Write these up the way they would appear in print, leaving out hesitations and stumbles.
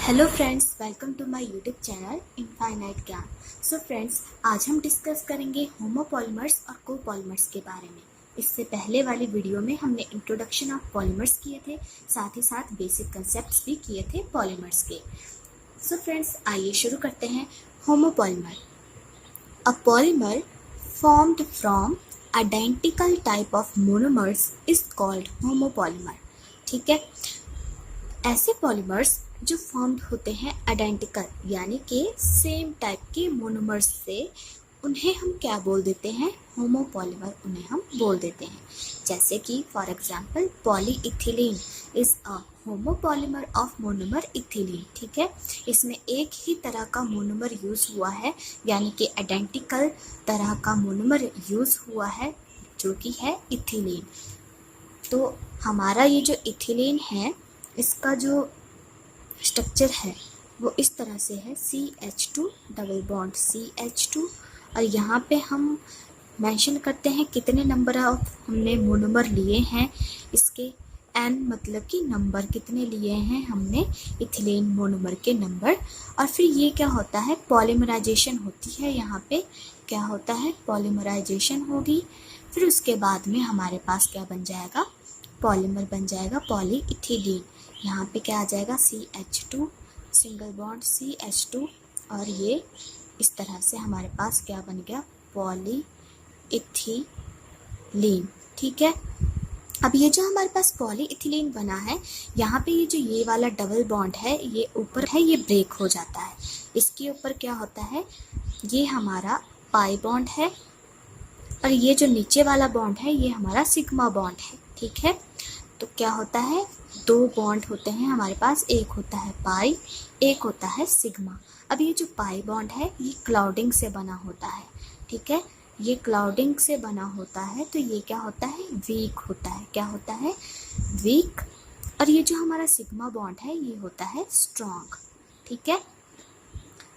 Hello friends, welcome to my YouTube channel infinite Gyan. So friends, आज हम discuss करेंगे homopolymers और कोपॉलीमर्स के बारे में। इससे पहले वाली वीडियो में हमने इंट्रोडक्शन ऑफ पॉलीमर्स किए थे, साथ ही साथ बेसिक कंसेप्ट्स भी किए थे पॉलीमर्स के। सो फ्रेंड्स, आइए शुरू करते हैं। Homopolymer, a polymer formed from identical type of monomers is called homopolymer। ठीक है, ऐसे पॉलीमर्स जो फॉर्म्ड होते हैं आइडेंटिकल यानी कि सेम टाइप के मोनोमर्स से, उन्हें हम क्या बोल देते हैं? होमोपॉलीमर उन्हें हम बोल देते हैं। जैसे कि for example polyethylene is a homopolymer of monomer ethylene. ठीक है, इसमें एक ही तरह का मोनोमर यूज हुआ है, यानी कि आइडेंटिकल तरह का मोनोमर यूज हुआ है, जो कि है इथिलीन। तो हमारा ये जो इथिलीन है, इसका जो स्ट्रक्चर है वो इस तरह से है, CH2 डबल बॉन्ड CH2। और यहाँ पे हम मेंशन करते हैं कितने नंबर ऑफ हमने मोनोमर लिए हैं, इसके N मतलब कि नंबर कितने लिए हैं हमने इथिलीन मोनोमर के नंबर। और फिर ये क्या होता है, पॉलीमराइजेशन होती है। यहाँ पे क्या होता है, पॉलीमराइजेशन होगी। फिर उसके बाद में हमारे पास क्या बन जाएगा, पॉलीमर बन जाएगा पॉलीइथिलीन। यहाँ पे क्या आ जाएगा, CH2 सिंगल बॉन्ड CH2, और ये इस तरह से हमारे पास क्या बन गया, पॉलीइथिलीन। ठीक है, अब ये जो हमारे पास पॉलीइथिलीन बना है, यहाँ पे ये जो ये वाला डबल बॉन्ड है, ये ऊपर है, ये ब्रेक हो जाता है। इसके ऊपर क्या होता है, ये हमारा पाई बॉन्ड है, और ये जो नीचे वाला बॉन्ड है ये हमारा सिग्मा बॉन्ड है। ठीक है, तो क्या होता है, दो बॉन्ड होते हैं हमारे पास, एक होता है पाई, एक होता है सिग्मा। अब ये जो पाई बॉन्ड है ये क्लाउडिंग से बना होता है। ठीक है, ये क्लाउडिंग से बना होता है, तो ये क्या होता है, वीक होता है। क्या होता है, वीक। और ये जो हमारा सिग्मा बॉन्ड है ये होता है स्ट्रॉन्ग। ठीक है,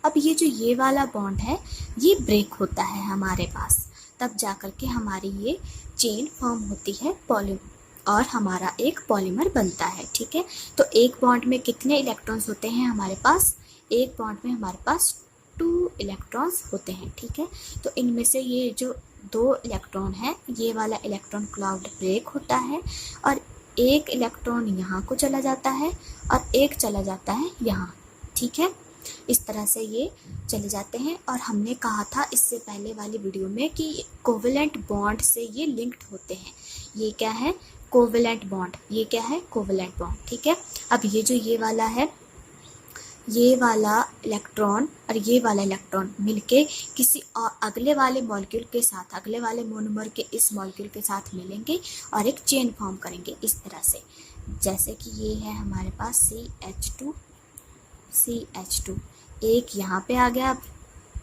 अब ये जो ये वाला बॉन्ड है ये ब्रेक होता है हमारे पास, तब जाकर के हमारी ये चेन फॉर्म होती है और हमारा एक पॉलीमर बनता है। ठीक है, तो एक बॉन्ड में कितने इलेक्ट्रॉन्स होते हैं हमारे पास, एक बॉन्ड में हमारे पास 2 इलेक्ट्रॉन्स होते हैं। ठीक है, तो इनमें से ये जो 2 इलेक्ट्रॉन है, ये वाला इलेक्ट्रॉन क्लाउड ब्रेक होता है, और एक इलेक्ट्रॉन यहाँ को चला जाता है और एक चला जाता है यहाँ। ठीक है, इस तरह से ये चले जाते हैं। और हमने कहा था इससे पहले वाली वीडियो में कि कोवेलेंट बॉन्ड से ये लिंक्ड होते हैं। ये क्या है, कोवेलेंट बॉन्ड। ये क्या है, कोवेलेंट बॉन्ड। ठीक है, अब ये जो ये वाला है, ये वाला इलेक्ट्रॉन और ये वाला इलेक्ट्रॉन मिलके किसी और अगले वाले मॉलिक्यूल के साथ, अगले वाले मोनोमर के इस मॉलिक्यूल के साथ मिलेंगे और एक चेन फॉर्म करेंगे इस तरह से। जैसे कि ये है हमारे पास CH2, एक यहाँ पे आ गया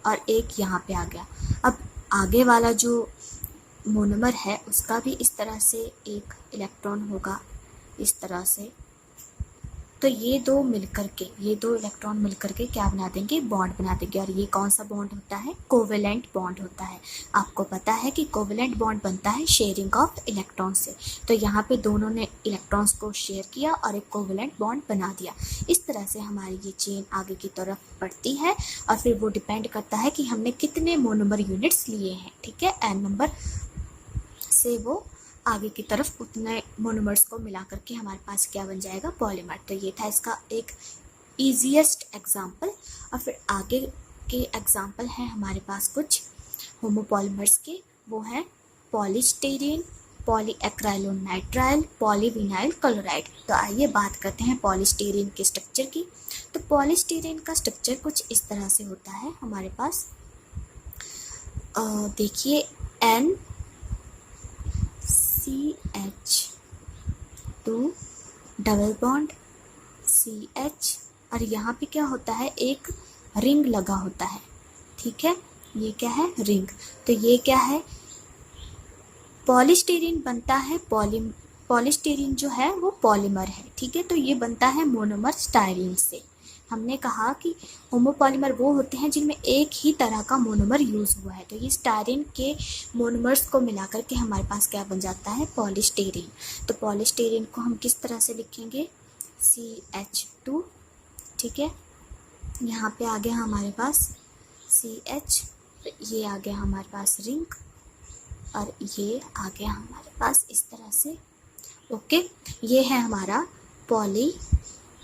और एक यहाँ पे आ गया। अब आगे वाला जो मोनोमर है उसका भी इस तरह से एक इलेक्ट्रॉन होगा, इस तरह से। तो ये दो इलेक्ट्रॉन मिलकर के क्या बना देंगे, बॉन्ड बना देंगे। और ये कौन सा बॉन्ड होता है, कोवेलेंट बॉन्ड होता है। आपको पता है कि कोवेलेंट बॉन्ड बनता है शेयरिंग ऑफ इलेक्ट्रॉन से। तो यहाँ पे दोनों ने इलेक्ट्रॉन्स को शेयर किया और एक कोवेलेंट बॉन्ड बना दिया। इस तरह से हमारी ये चेन आगे की तरफ बढ़ती है, और फिर वो डिपेंड करता है कि हमने कितने मोनोमर यूनिट्स लिए हैं। ठीक है, N नंबर से वो आगे की तरफ उतने मोनोमर्स को मिला करके हमारे पास क्या बन जाएगा, पॉलीमर। तो ये था इसका एक ईजीएस्ट एग्जाम्पल। और फिर आगे के एग्जाम्पल हैं हमारे पास कुछ होमोपॉलीमर्स के, वो हैं पॉलीस्टीरीन, पॉलीएक्राइलोनाइट्राइल, पॉलीविनाइल क्लोराइड। तो आइए बात करते हैं पॉलीस्टीरीन के स्ट्रक्चर की। तो पॉलीस्टीरीन का स्ट्रक्चर कुछ इस तरह से होता है हमारे पास। देखिए, CH2 डबल बॉन्ड CH, और यहाँ पे क्या होता है, एक रिंग लगा होता है। ठीक है, ये क्या है, रिंग। तो ये क्या है, पॉलीस्टीरीन बनता है, पॉलीस्टीरीन जो है वो पॉलीमर है। ठीक है, तो ये बनता है मोनोमर स्टायरीन से। हमने कहा कि होमोपॉलीमर वो होते हैं जिनमें एक ही तरह का मोनोमर यूज हुआ है। तो ये स्टायरीन के मोनोमर्स को मिलाकर के हमारे पास क्या बन जाता है, पॉलीस्टीरीन। तो पॉलीस्टीरीन को हम किस तरह से लिखेंगे, CH2। ठीक है। यहाँ पे आ गया हमारे पास CH, ये आ गया हमारे पास रिंग, और ये आ गया हमारे पास इस तरह से। ओके, ये है हमारा पॉलीस्टीरीन।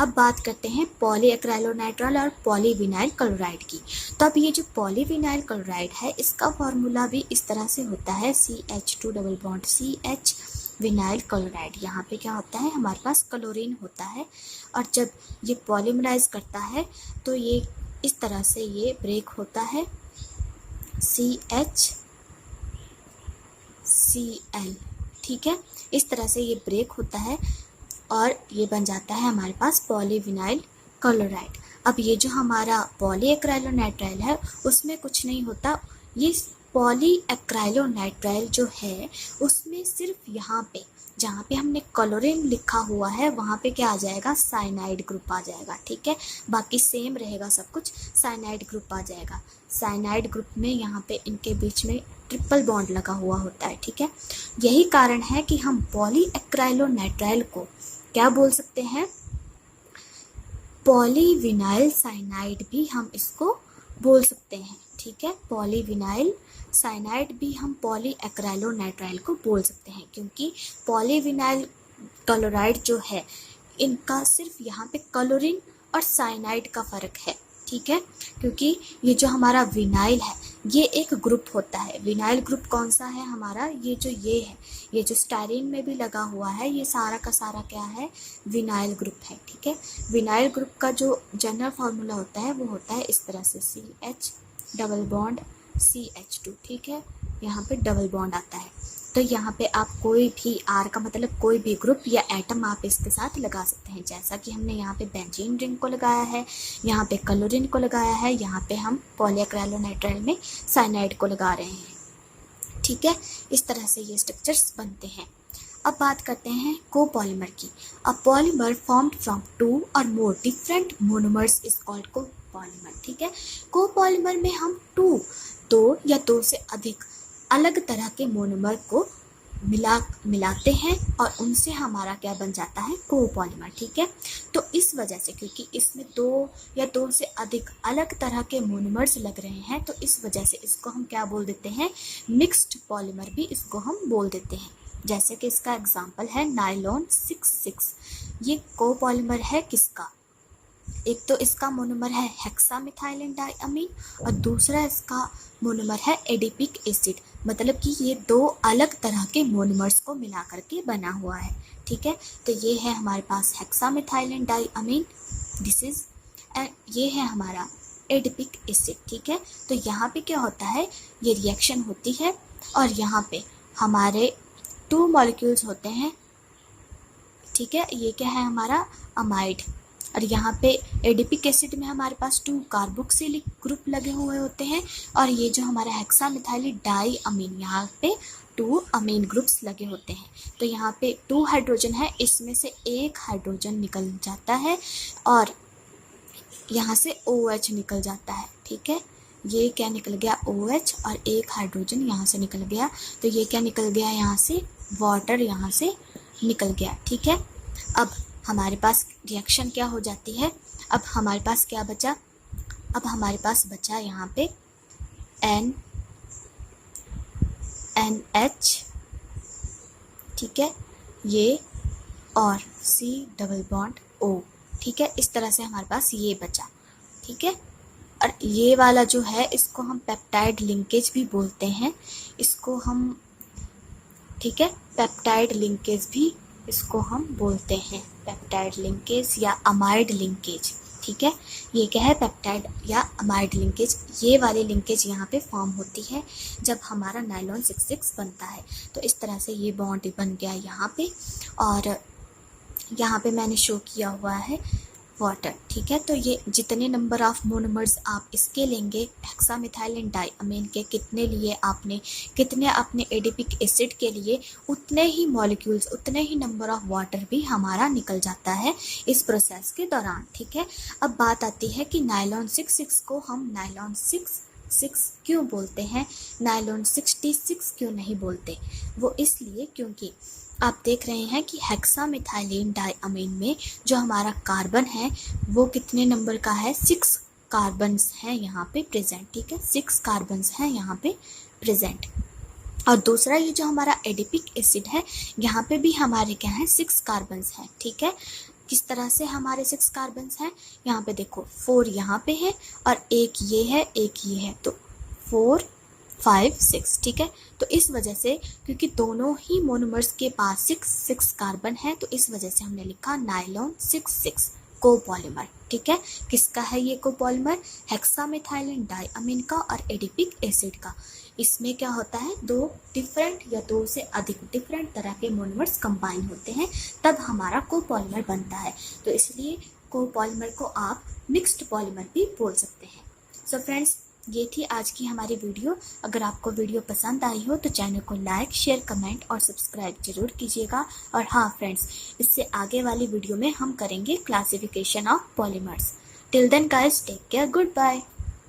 अब बात करते हैं पॉलीएक्राइलोनाइट्राइल और पॉलीविनाइल क्लोराइड की। तो अब ये जो पॉलीविनाइल क्लोराइड है, इसका फॉर्मूला भी इस तरह से होता है CH2 double bond CH vinyl chloride. यहाँ पे क्या होता है, हमारे पास क्लोरीन होता है, और जब ये पॉलीमराइज करता है तो ये इस तरह से ये ब्रेक होता है CHCl, ठीक है। इस तरह से ये ब्रेक होता है और ये बन जाता है हमारे पास पॉलीविनाइल क्लोराइड। अब ये जो हमारा पॉलीएक्राइलोनाइट्राइल है, उसमें कुछ नहीं होता। ये पॉलीएक्राइलोनाइट्राइल जो है, उसमें सिर्फ यहाँ पे जहाँ पे हमने क्लोरीन लिखा हुआ है, वहाँ पे क्या आ जाएगा, साइनाइड ग्रुप आ जाएगा, ठीक है। बाकी सेम रहेगा सब कुछ, साइनाइड ग्रुप आ जाएगा। साइनाइड ग्रुप में यहाँ पे इनके बीच में ट्रिपल बॉन्ड लगा हुआ होता है, ठीक है। यही कारण है कि हम पॉलीएक्राइलोनाइट्राइल को क्या बोल सकते हैं, पॉलीविनाइल साइनाइड भी हम इसको बोल सकते हैं, ठीक है। पॉलीविनाइल साइनाइड भी हम पॉलीएक्राइलोनाइट्राइल को बोल सकते हैं, क्योंकि पॉलीविनाइल क्लोराइड जो है, इनका सिर्फ यहाँ पे क्लोरीन और साइनाइड का फ़र्क है, ठीक है। क्योंकि ये जो हमारा विनाइल है, ये एक ग्रुप होता है। विनाइल ग्रुप कौन सा है हमारा, ये जो स्टाइरीन में भी लगा हुआ है, ये सारा का सारा क्या है, विनाइल ग्रुप है, ठीक है। विनाइल ग्रुप का जो जनरल फार्मूला होता है, वो होता है इस तरह से CH डबल बॉन्ड CH2, ठीक है। यहाँ पे डबल बॉन्ड आता है, तो यहाँ पे आप कोई भी R का मतलब कोई भी ग्रुप या एटम आप इसके साथ लगा सकते हैं। जैसा कि हमने यहाँ पे बेंजीन रिंग को लगाया है, यहाँ पे क्लोरीन को लगाया है, यहाँ पे हम पॉलीएक्राइलोनाइट्राइल में साइनाइड को लगा रहे हैं, ठीक है। इस तरह से ये स्ट्रक्चर्स बनते हैं। अब बात करते हैं कोपॉलीमर की। अ पॉलीमर फॉर्म्ड फ्रॉम 2 और more different monomers is called copolymer, ठीक है। कोपॉलीमर में हम दो या दो से अधिक अलग तरह के मोनोमर को मिलाते हैं और उनसे हमारा क्या बन जाता है, कोपॉलीमर, ठीक है। तो इस वजह से, क्योंकि इसमें दो या दो से अधिक अलग तरह के मोनोमर्स लग रहे हैं, तो इस वजह से इसको हम क्या बोल देते हैं, मिक्स्ड पॉलीमर भी इसको हम बोल देते हैं। जैसे कि इसका एग्जांपल है नायलॉन 66। ये कोपॉलीमर है किसका, एक तो इसका मोनोमर है हेक्सामिथाइलिन डाइअमीन और दूसरा इसका मोनोमर है एडिपिक एसिड। मतलब कि ये दो अलग तरह के मोनोमर्स को मिला करके बना हुआ है, ठीक है। तो ये है हमारे पास हेक्सामिथाइलिन डाइअमीन, दिस इज, ये है हमारा एडिपिक एसिड, ठीक है। तो यहाँ पे क्या होता है, ये रिएक्शन होती है और यहाँ पे हमारे 2 मॉलिक्यूल्स होते हैं, ठीक है। ये क्या है हमारा अमाइड, और यहाँ पे एडिपिक एसिड में हमारे पास 2 कार्बोक्सिलिक ग्रुप लगे हुए होते हैं, और ये जो हमारा हेक्सामिथाइलिन डाइअमीन, यहाँ पे 2 अमीन ग्रुप्स लगे होते हैं। तो यहाँ पे 2 हाइड्रोजन है, इसमें से एक हाइड्रोजन निकल जाता है और यहाँ से OH निकल जाता है, ठीक है। ये क्या निकल गया, OH, और एक हाइड्रोजन यहाँ से निकल गया। तो ये क्या निकल गया, यहाँ से वाटर यहाँ से निकल गया, ठीक है। अब हमारे पास रिएक्शन क्या हो जाती है, अब हमारे पास क्या बचा, अब हमारे पास बचा यहाँ पे NH, ठीक है, ये और C डबल बॉन्ड O, ठीक है। इस तरह से हमारे पास ये बचा, ठीक है। और ये वाला जो है, इसको हम पेप्टाइड लिंकेज भी बोलते हैं, इसको हम, ठीक है, पेप्टाइड लिंकेज भी इसको हम बोलते हैं, पेप्टाइड लिंकेज या अमाइड लिंकेज, ठीक है। ये क्या है, पेप्टाइड या अमाइड लिंकेज। ये वाली लिंकेज यहाँ पे फॉर्म होती है जब हमारा नायलॉन 66 बनता है। तो इस तरह से ये बॉन्ड बन गया यहाँ पे, और यहाँ पे मैंने शो किया हुआ है वाटर, ठीक है। तो ये जितने नंबर ऑफ मोनोमर्स आप इसके लेंगे हेक्सामिथाइलिन डाइअमीन के, कितने आपने एडिपिक एसिड के लिए, उतने ही मॉलिक्यूल्स, उतने ही नंबर ऑफ वाटर भी हमारा निकल जाता है इस प्रोसेस के दौरान, ठीक है। अब बात आती है कि नायलॉन 66 को हम नायलॉन 66 क्यों बोलते हैं, नायलॉन 66 क्यों नहीं बोलते। वो इसलिए क्योंकि आप देख रहे हैं कि हेक्सामिथाइलिन डाइअमीन में जो हमारा कार्बन है वो कितने नंबर का है, 6 कार्बन्स हैं यहाँ पे प्रेजेंट, ठीक है, 6 कार्बन्स हैं यहाँ पे प्रेजेंट। और दूसरा ये जो हमारा एडिपिक एसिड है यहाँ पे भी हमारे क्या है, 6 कार्बन्स हैं, ठीक है। किस तरह से हमारे 6 कार्बन्स हैं, यहाँ पे देखो 4 यहाँ पे है और एक ये है, एक ये है, तो 4 5 6, ठीक है। तो इस वजह से क्योंकि दोनों ही मोनोमर्स के पास 6 कार्बन है तो इस वजह से हमने लिखा नाइलॉन 6 कोपॉलीमर, ठीक है। किसका है ये कोपॉलीमर, हेक्सामिथाइलिन डाइअमीन का और एडिपिक एसिड का। इसमें क्या होता है, दो डिफरेंट या दो से अधिक डिफरेंट तरह के मोनोमर्स कंबाइन होते हैं तब हमारा कोपॉलीमर बनता है। तो इसलिए कोपॉलीमर को आप मिक्स्ड पॉलीमर भी बोल सकते हैं। सो फ्रेंड्स, ये थी आज की हमारी वीडियो। अगर आपको वीडियो पसंद आई हो तो चैनल को लाइक, शेयर, कमेंट और सब्सक्राइब जरूर कीजिएगा। और हाँ फ्रेंड्स, इससे आगे वाली वीडियो में हम करेंगे classification of polymers. Till then guys, take care, good bye.